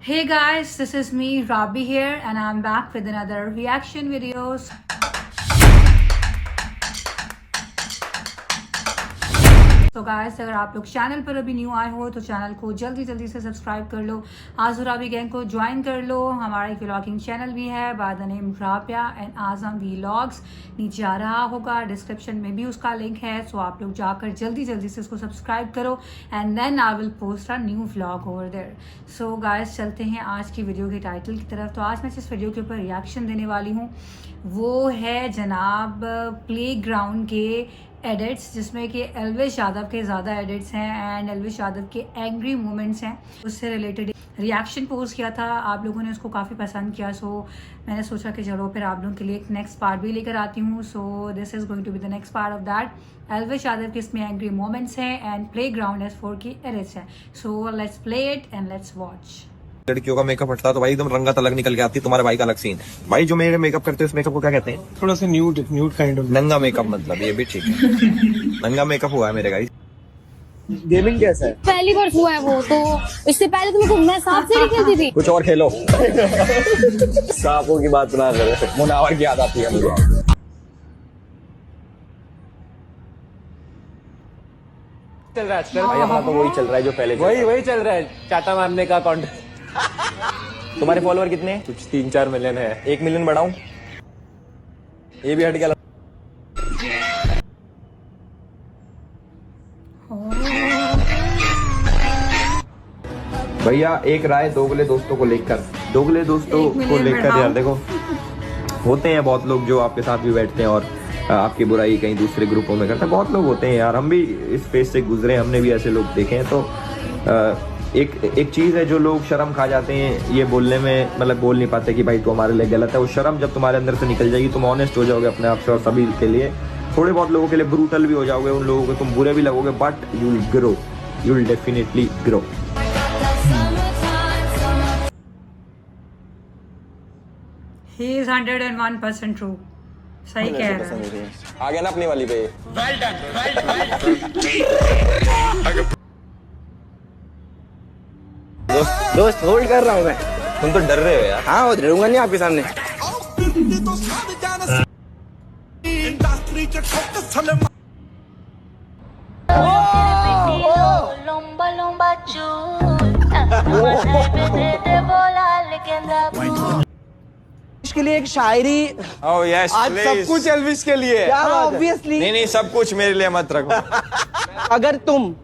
Hey guys, this is me Rabi here and I'm back with another reaction videos. तो guys अगर आप लोग channel पर अभी न्यू आए हो तो चैनल को जल्दी से सब्सक्राइब कर लो। आज़ू राबी गैंग को ज्वाइन कर लो। हमारा एक व्लॉगिंग चैनल भी है by the name Rabia and Azam vlogs, नीचे आ रहा होगा, डिस्क्रिप्शन में भी उसका लिंक है। सो आप लोग जाकर जल्दी से उसको सब्सक्राइब करो and then I will post a new vlog over there. So guys चलते हैं आज की वीडियो के टाइटल की तरफ। तो आज मैं जिस वीडियो के ऊपर रिएक्शन देने वाली हूँ वो है जनाब प्लेग्राउंड के एडिट्स, जिसमें कि एल्विश यादव के ज़्यादा एडिट्स हैं एंड एल्विश यादव के एंग्री मोमेंट्स हैं। उससे रिलेटेड रिएक्शन पोस्ट किया था, आप लोगों ने उसको काफ़ी पसंद किया। सो मैंने सोचा कि चलो फिर आप लोगों के लिए एक नेक्स्ट पार्ट भी लेकर आती हूँ। So this is going to be the next part of that. Elvish Yadav के इसमें एंग्री मोमेंट्स हैं एंड प्ले ग्राउंड S4 की एडिट्स हैं। So let's play it and let's watch. लड़कियों का मेकअप हटता तो भाई एकदम रंगत अलग निकल के आती। तुम्हारे भाई का अलग सीन है भाई। जो मेरे मेकअप करते हैं उस मेकअप को क्या कहते हैं? थोड़ा सा न्यूड काइंड ऑफ नंगा मेकअप, मतलब ये भी ठीक है। नंगा मेकअप हुआ है मेरे गाइस। गेमिंग कैसा है? पहली बार हुआ है वो, तो इससे पहले तुमको मैं सांप से खेलती थी। कुछ और खेलो। सांपों की बात ना करे, मुनावर की याद आती है मुझे। चल रहा है आजकल भाई अपना तो वही चल रहा है जो पहले वही चल रहा है, चाटा मारने का कॉन्टेंट। तुम्हारे फॉलोअर कितने हैं? कुछ 3-4 मिलियन है। 1 मिलियन बढ़ाऊं? ये भी हट गया। भैया एक राय दोगले दोस्तों को लेकर यार देखो, होते हैं बहुत लोग जो आपके साथ भी बैठते हैं और आपकी बुराई कहीं दूसरे ग्रुपों में करते हैं। बहुत लोग होते हैं यार, हम भी इस फेज से गुजरे, हमने भी ऐसे लोग देखे हैं। तो एक चीज है जो लोग शर्म खा जाते हैं ये बोलने में, मतलब बोल नहीं पाते कि भाई तो हमारे लिए गलत है। वो शर्म जब तुम्हारे अंदर से निकल जाएगी, तुम ऑनेस्ट हो जाओगे अपने आप से और सभी के लिए। थोड़े बहुत लोगों के लिए ब्रूटल भी हो जाओगे, उन लोगों को तुम बुरे भी लगोगे, but you will grow, you will definitely grow. He is 101% true. सही कह रहा है। आ गया ना अपनी वाली पे। दोस्त होल्ड कर रहा हूँ मैं। तुम तो डर रहे हो यार। हाँ, डरूंगा नहीं आपके सामने। के लिए एक शायरी। Oh yes, आज please. सब कुछ एल्विश के लिए। ऑब्वियसली। नहीं सब कुछ मेरे लिए मत रखो। अगर तुम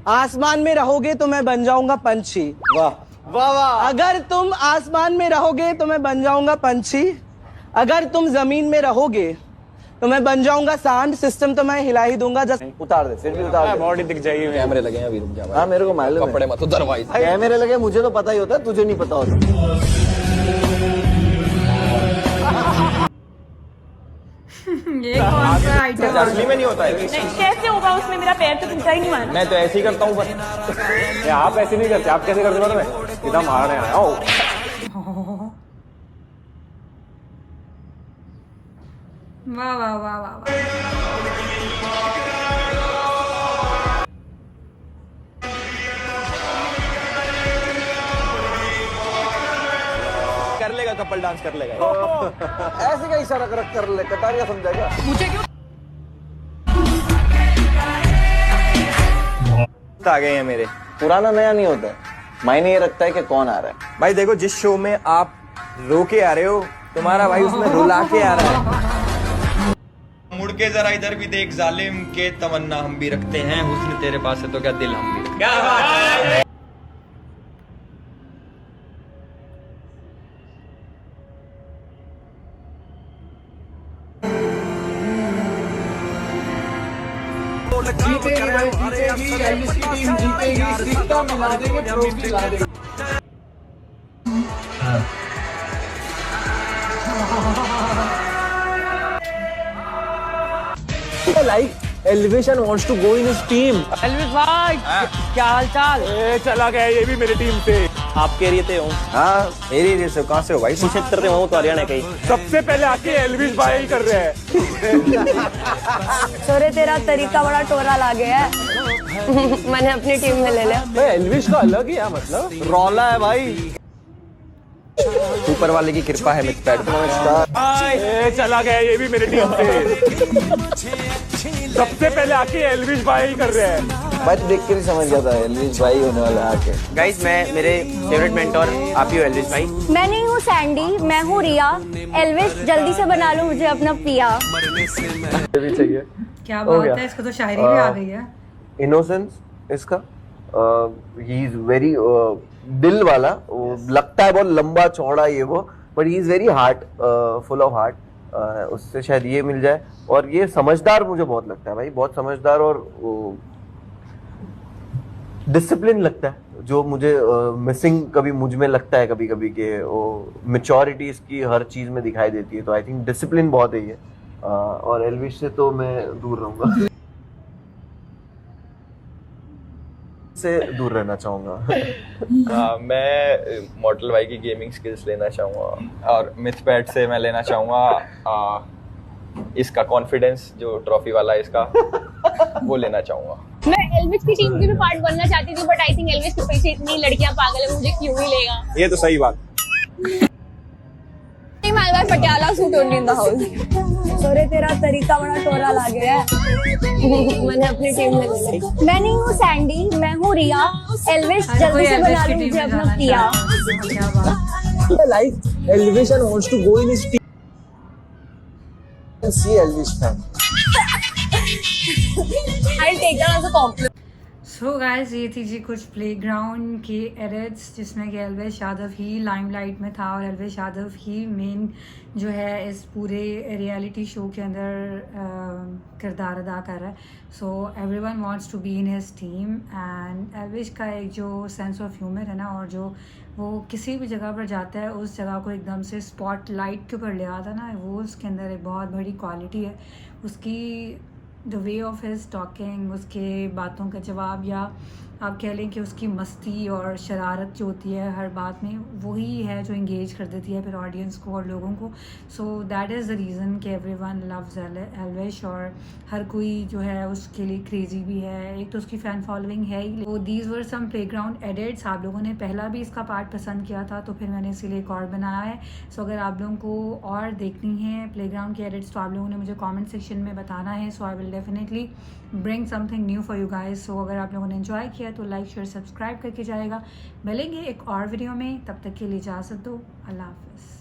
आसमान में रहोगे तो मैं बन जाऊंगा पंछी। वाह वाह वाह। अगर तुम आसमान में रहोगे तो मैं बन जाऊंगा पंछी। अगर तुम जमीन में रहोगे तो मैं बन जाऊंगा सांड। सिस्टम तो मैं हिला ही दूंगा। जस्ट उतार दे, फिर भी उतार दे। बॉडी दिख जाएगी। कैमरे लगे हैं अभी, रुक जा। हाँ मेरे को मालूम है। कपड़े मत उधर भाई। कैमरे लगे, मुझे तो पता ही होता है, तुझे नहीं पता होता। ये कौन सा आइटम असली में नहीं होता है। कैसे होगा उसमें? मेरा पैर तो टूटा ही नहीं मार। मैं तो ऐसे ही करता हूँ बस। आप ऐसे नहीं करते। आप कैसे करते हो? मैं सीधा मारने आया हूँ। वाह वाह वाह वाह वाह। कर लेगा, कपल डांस कर लेगा। ऐसे का इशारा कर ले, कटारिया समझाएगा। मुझे क्यों आ गए हैं मेरे। पुराना नया नहीं होता है, मायने ये रखता है कि कौन आ रहा है। भाई देखो, जिस शो में आप रो के आ रहे हो, तुम्हारा भाई उसमें रुला के आ रहा है। मुड़ के जरा इधर भी देख जालिम, के तमन्ना हम भी रखते हैं, हुस्न तेरे पास है तो क्या दिल हम भी रखते हैं। क्या बात है। Like Elevation wants to go in his team. Elvish भाई क्या हाल चाल? चला गया ये भी मेरी टीम से। आपके एरिया से हूँ। हाँ मेरी एरिया से। कहाँ से हो भाई? क्षेत्र से हूँ तो हरियाणा का ही। सबसे पहले आके एल्विश भाई ही कर रहे हैं। सोरे तेरा तरीका बड़ा टोरा लागे है। मैंने अपनी टीम में ले लिया। भाई एल्विश का अलग ही है, मतलब रौला है भाई। ऊपर वाले की कृपा है मिथपैड। नमस्कार। चला गया ये भी मेरी टीम से। सबसे पहले आके एल्विश भाई कर रहे हैं। भाई तो देख के भी समझ गया था एल्विश भाई होने वाला है आके। गाइस मैं मेरे फेवरेट मेंटोर आप ही हो एल्विश भाई। मैं नहीं हूँ सैंडी, मैं हूँ रिया। एल्विश जल्दी से बना लो मुझे अपना पिया। भी चाहिए। क्या हो बात गया। है, इसको तो शायरी भी आ गई है। इनोसेंस इसका, ही इज वेरी दिल वाला, वो लगता है बहुत लंबा चौड़ा ये वो, but he is very heart, full of heart. उससे शायद ये मिल जाए। और ये समझदार मुझे बहुत लगता है भाई, बहुत समझदार और डिसिप्लिन लगता है, जो मुझे मिसिंग कभी मुझ में लगता है कभी कभी के वो मैच्योरिटी इसकी हर चीज में दिखाई देती है। तो आई थिंक डिसिप्लिन बहुत है ये। और एल्विश से तो मैं दूर रहूंगा, से दूर रहना चाहूंगा। मैं मॉडल भाई की गेमिंग स्किल्स लेना चाहूँगा और मिथपैड से मैं लेना चाहूँगा इसका कॉन्फिडेंस, जो ट्रॉफी वाला है इसका, वो लेना चाहूँगा। मैं एल्विश की टीम की भी पार्ट बनना चाहती थी, बट आई थिंक एल्विश के पीछे इतनी लड़कियां पागल है, मुझे क्यों ही लेगा। ये तो सही बात। Patiala suit only in the house. सोरे तेरा तरीका बड़ा टोरा लागे है। मैंने अपनी टीम में ले ली। मैं नहीं हूँ सैंडी, मैं हूँ रिया। एल्विश जल्दी से बना लो मुझे अपना पिया। क्या बात। Like Elvish and wants to go in his team and see Elvish fan. I'll take that as a compliment. So guys, ये थी जी कुछ प्लेग्राउंड के एडिट्स जिसमें कि एल्विश यादव ही लाइमलाइट में था और एल्विश यादव ही मेन जो है इस पूरे रियलिटी शो के अंदर किरदार अदा कर रहा है। So everyone wants to be in his team and Elvish का एक जो सेंस ऑफ ह्यूमर है ना, और जो वो किसी भी जगह पर जाता है उस जगह को एकदम से स्पॉटलाइट के ऊपर ले आता ना, वो उसके अंदर एक बहुत बड़ी क्वालिटी है। उसकी the way of his talking, उसके बातों का जवाब, या आप कह लें कि उसकी मस्ती और शरारत जो होती है हर बात में, वही है जो इंगेज कर देती है फिर ऑडियंस को और लोगों को। So that is the reason कि एवरीवन लव्स एल्विश और हर कोई जो है उसके लिए क्रेजी भी है। एक तो उसकी फ़ैन फॉलोइंग है ही। तो these were some playground edits. आप लोगों ने पहला भी इसका पार्ट पसंद किया था तो फिर मैंने इसीलिए एक और बनाया है। सो अगर आप लोगों को और देखनी है प्लेग्राउंड के एडिट्स तो आप लोगों ने मुझे कॉमेंट सेक्शन में बताना है। So I will definitely bring something new for you guys. सो अगर आप लोगों ने एंजॉय किया तो लाइक शेयर सब्सक्राइब करके जाएगा। मिलेंगे एक और वीडियो में, तब तक के लिए इजाज़त दो। अल्लाह हाफिज़।